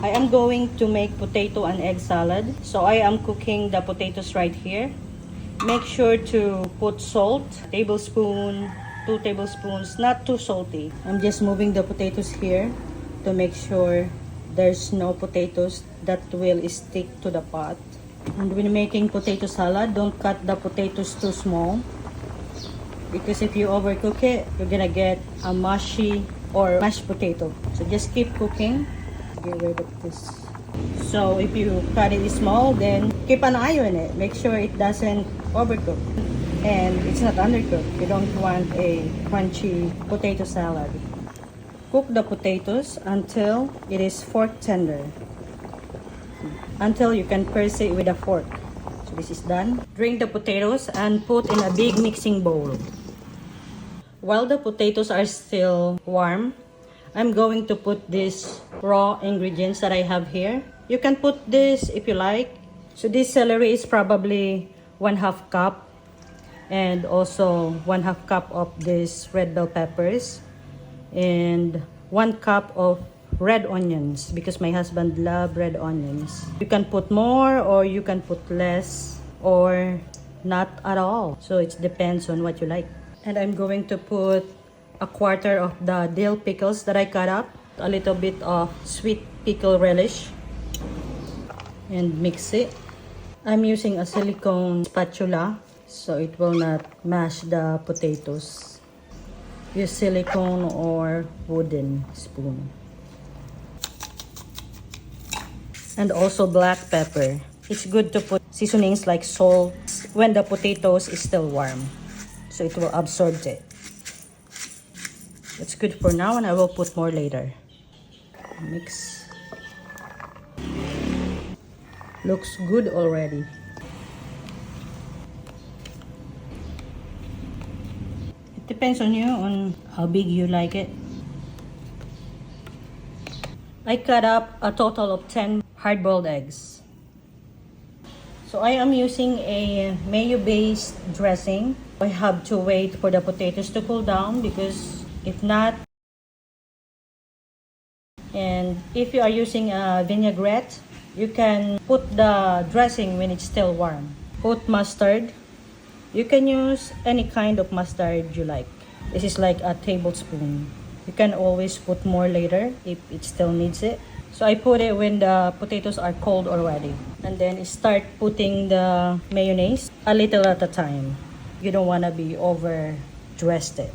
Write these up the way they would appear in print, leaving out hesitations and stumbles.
I am going to make potato and egg salad. So I am cooking the potatoes right here. Make sure to put salt, tablespoon, 2 tablespoons, not too salty. I'm just moving the potatoes here to make sure there's no potatoes that will stick to the pot. And when making potato salad, don't cut the potatoes too small, because if you overcook it, you're gonna get a mushy or mashed potato. So just keep cooking. Get rid of this. So if you cut it small, then keep an eye on it. Make sure it doesn't overcook and it's not undercooked. You don't want a crunchy potato salad. Cook the potatoes until it is fork tender, until you can press it with a fork. So this is done. Drain the potatoes and put in a big mixing bowl. While the potatoes are still warm, I'm going to put these raw ingredients that I have here. You can put this if you like. So this celery is probably 1/2 cup, and also 1/2 cup of this red bell peppers, and 1 cup of red onions, because my husband loves red onions. You can put more or you can put less or not at all. So it depends on what you like. And I'm going to put a 1/4 of the dill pickles that I cut up, a little bit of sweet pickle relish, and mix it. I'm using a silicone spatula so it will not mash the potatoes. Use silicone or wooden spoon. And also black pepper. It's good to put seasonings like salt when the potatoes is still warm, so it will absorb it. It's good for now, and I will put more later. Mix. Looks good already. It depends on you, on how big you like it. I cut up a total of 10 hard-boiled eggs. So I am using a mayo-based dressing. I have to wait for the potatoes to cool down, because if not, and if you are using a vinaigrette, you can put the dressing when it's still warm. Put mustard. You can use any kind of mustard you like. This is like a tablespoon. You can always put more later if it still needs it. So I put it when the potatoes are cold already. And then start putting the mayonnaise a little at a time. You don't want to be over dressed it.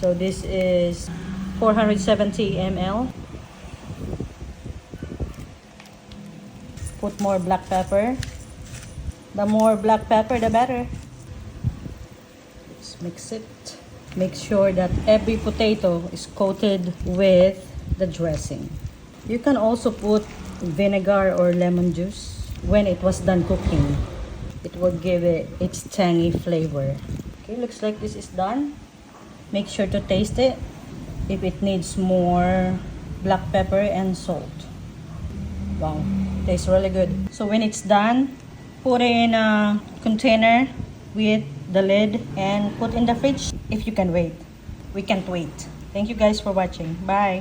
So this is 470 ml. Put more black pepper. The more black pepper, the better. Let's mix it. Make sure that every potato is coated with the dressing. You can also put vinegar or lemon juice when it was done cooking. It will give it its tangy flavor. Okay, looks like this is done. Make sure to taste it if it needs more black pepper and salt. Wow, tastes really good. So when it's done, put it in a container with the lid and put in the fridge if you can wait. We can't wait. Thank you guys for watching. Bye.